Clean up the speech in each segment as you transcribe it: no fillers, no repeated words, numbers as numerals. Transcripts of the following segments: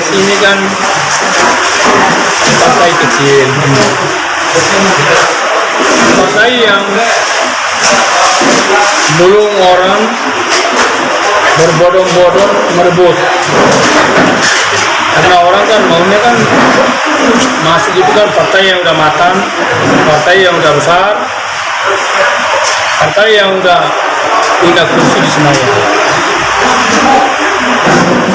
PSI ini kan partai kecil, partai yang belum orang berbondong-bondong merebut, karena orang kan maunya kan masuk itu kan partai yang udah matang, partai yang udah besar, partai yang udah punya kursi di Senayan.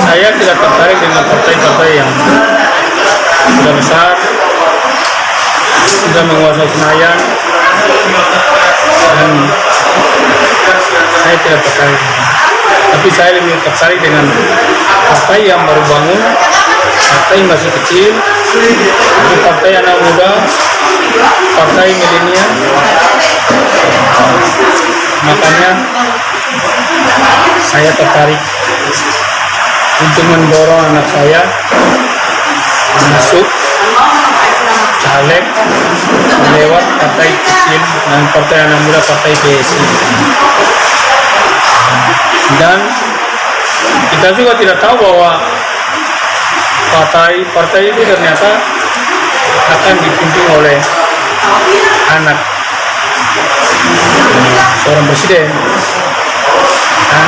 Saya tidak tertarik dengan partai-partai yang sudah besar, sudah menguasai Senayan, dan saya tidak tertarik. Tapi saya lebih tertarik dengan partai yang baru bangun, partai masih kecil, tapi partai anak muda, partai milenial. Makanya saya tertarik untuk mendorong anak saya masuk caleg lewat partai kecil dan partai anak muda, partai PSI. Dan kita juga tidak tahu bahwa partai itu ternyata akan dipimpin oleh anak seorang presiden. Dan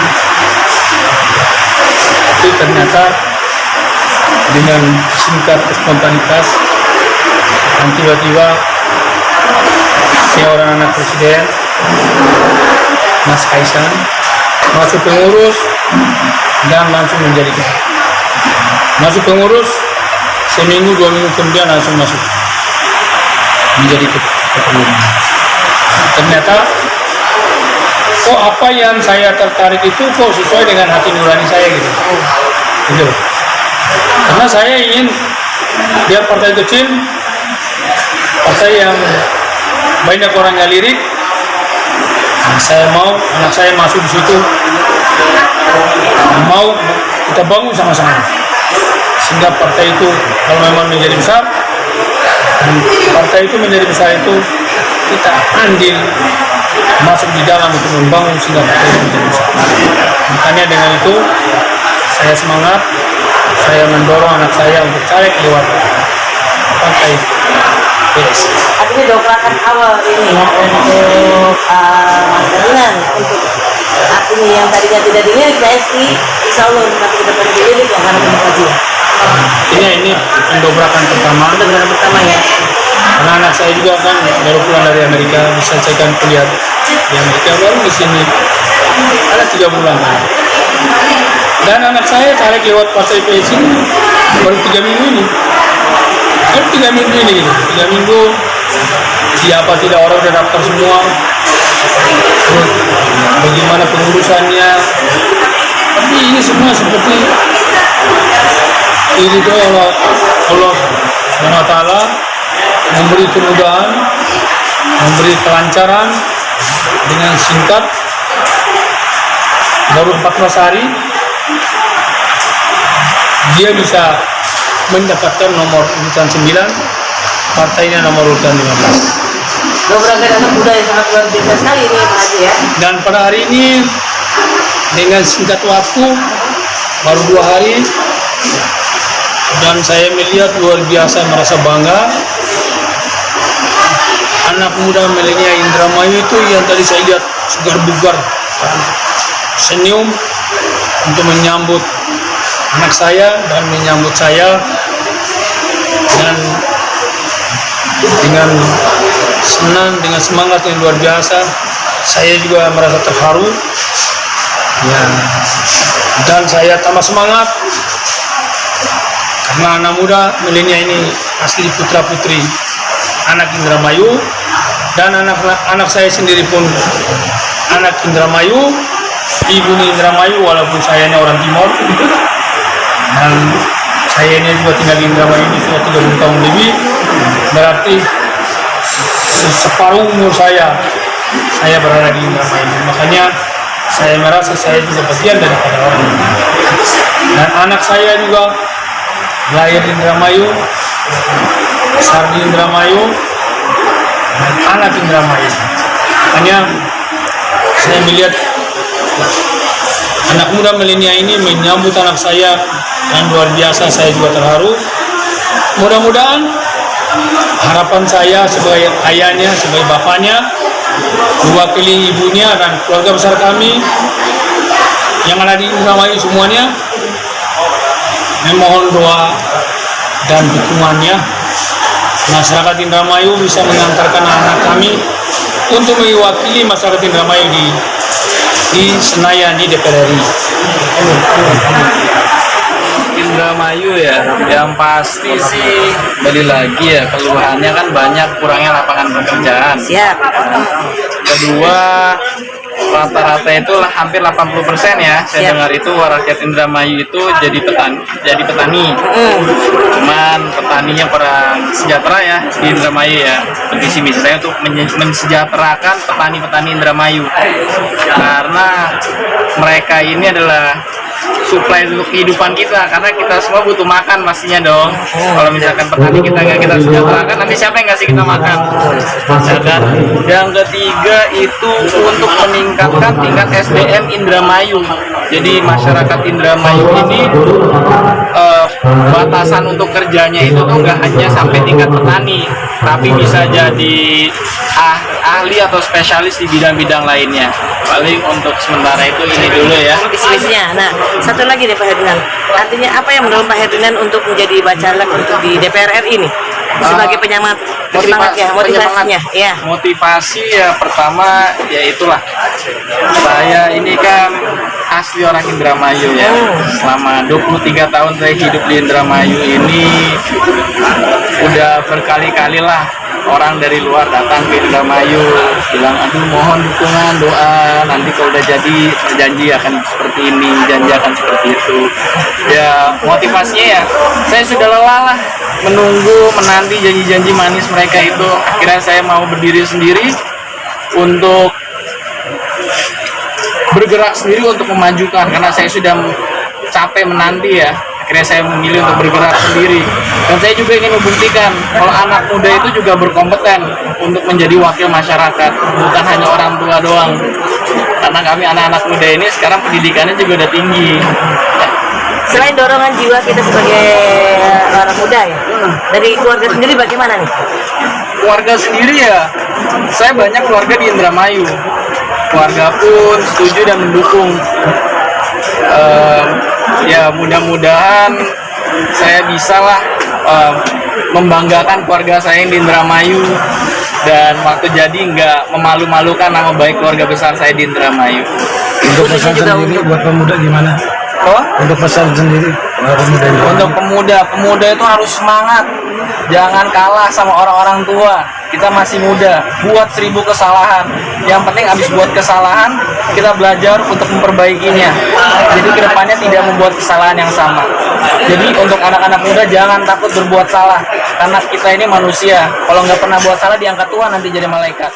itu ternyata dengan singkat spontanitas dan tiba-tiba seorang anak presiden, Mas Kaisang, masuk pengurus dan langsung menjadi masuk pengurus, seminggu 2 minggu kemudian langsung masuk menjadi ketua. Ternyata kok apa yang saya tertarik itu kok sesuai dengan hati nurani saya gitu. Karena saya ingin biar partai kecil, partai yang banyak orangnya lirik, saya mau anak saya masuk di situ, mau kita bangun sama-sama sehingga partai itu kalau memang menjadi besar, dan partai itu menjadi besar itu kita andil masuk di dalam untuk membangun sehingga partai itu menjadi besar. Makanya dengan itu saya semangat, saya mendorong anak saya untuk caleg lewat partai PSI. Artinya dobrakan awal ini ya untuk gabungan untuk artinya yang tadinya tidak dilirik PSI, insya Allah nanti kita akan dilirik yang akan mengkaji. Ini pendobrakan pertama. Pendobrakan pertama ya. Karena anak saya juga kan baru pulang dari Amerika, diselesaikan kuliah di Amerika, baru di sini ada 3 bulan. Dan anak saya caleg lewat partai PSI baru 3 minggu ini. Baru 3 minggu ini, 3 minggu. Siapa tidak orang sudah daftar semua. Terus bagaimana pengurusannya? Tapi ini semua seperti ini doa Allah SWT memberi kemudahan, memberi kelancaran dengan singkat. Baru 14 hari dia bisa mendapatkan nomor urutan 9, partainya nomor urutan 15. Dobrakan anak muda yang sangat luar biasa sekali ini Pak Haji ya. Dan pada hari ini dengan singkat waktu baru 2 hari, dan saya melihat luar biasa, merasa bangga. Anak muda milenial Indramayu itu yang tadi saya lihat segar bugar, senyum untuk menyambut anak saya dan menyambut saya, dan dengan senang, dengan semangat yang luar biasa. Saya juga merasa terharu ya, dan saya tambah semangat karena anak muda milenial ini asli putra putri anak Indramayu, dan anak saya sendiri pun anak Indramayu, ibu Indramayu, walaupun saya ini orang Timor, dan saya ini juga tinggal di Indramayu ini sudah 30 tahun lebih, berarti separuh umur saya berada di Indramayu. Makanya saya merasa saya juga bagian daripada orang ini. Dan anak saya juga lahir di Indramayu, besar di Indramayu, dan anak Indramayu. Makanya saya melihat anak muda milenial ini menyambut anak saya yang luar biasa. Saya juga terharu. Mudah-mudahan harapan saya sebagai ayahnya, sebagai bapaknya, mewakili ibunya dan keluarga besar kami yang ada di Indramayu semuanya, memohon doa dan dukungannya. Masyarakat Indramayu bisa mengantarkan anak kami untuk mewakili masyarakat Indramayu di Senayan, di DPR RI. Indramayu ya, yang pasti sih balik lagi ya, keluhannya kan banyak, kurangnya lapangan pekerjaan. Siap. Kedua, rata-rata itu hampir 80% ya, saya dengar itu rakyat Indramayu itu jadi petani. Cuman petaninya kurang sejahtera ya di Indramayu ya. Visi misi saya untuk mensejahterakan petani-petani Indramayu, karena mereka ini adalah suplai untuk kehidupan kita, karena kita semua butuh makan pastinya dong. Kalau misalkan petani kita nggak kita sejahterakan, nanti siapa yang ngasih kita makan? Ya kan? Yang ketiga itu untuk meningkatkan tingkat SDM Indramayu. Jadi masyarakat Indramayu ini batasan untuk kerjanya itu tuh nggak hanya sampai tingkat petani, tapi bisa jadi ahli atau spesialis di bidang-bidang lainnya. Paling untuk sementara itu ini dulu ya. Bisnisnya. Nah, satu lagi nih Pak Herdinan. Artinya apa yang mendorong Pak Herdinan untuk menjadi bacalek untuk di DPR RI ini? Sebagai penyemangat ya, motivasinya. Ya. Motivasi ya pertama ya itulah. Saya ini kan asli orang Indramayu ya. Selama 23 tahun saya hidup di Indramayu ini, udah berkali-kali lah orang dari luar datang ke Indramayu bilang, aduh mohon dukungan, doa, nanti kalau udah jadi janji akan seperti ini, janji akan seperti itu. Ya motivasinya ya, saya sudah lelah lah menunggu, menanti janji-janji manis mereka itu. Akhirnya saya mau berdiri sendiri untuk bergerak sendiri untuk memajukan, karena saya sudah capek menanti ya. Akhirnya saya memilih untuk bergerak sendiri, dan saya juga ingin membuktikan kalau anak muda itu juga berkompeten untuk menjadi wakil masyarakat, bukan hanya orang tua doang. Karena kami anak-anak muda ini sekarang pendidikannya juga udah tinggi. Selain dorongan jiwa kita sebagai orang muda ya, dari keluarga sendiri bagaimana nih? Keluarga sendiri ya, saya banyak keluarga di Indramayu. Keluarga pun setuju dan mendukung. Ya mudah-mudahan saya bisalah membanggakan keluarga saya yang di Indramayu, dan waktu jadi nggak memalu-malukan nama baik keluarga besar saya di Indramayu. Untuk pesan sendiri buat pemuda gimana? Oh? Untuk pesan sendiri buat pemuda gimana? Untuk pemuda itu harus semangat, jangan kalah sama orang-orang tua. Kita masih muda, buat 1000 kesalahan. Yang penting habis buat kesalahan, kita belajar untuk memperbaikinya. Jadi kedepannya tidak membuat kesalahan yang sama. Jadi untuk anak-anak muda jangan takut berbuat salah, karena kita ini manusia. Kalau nggak pernah buat salah diangkat Tuhan nanti jadi malaikat.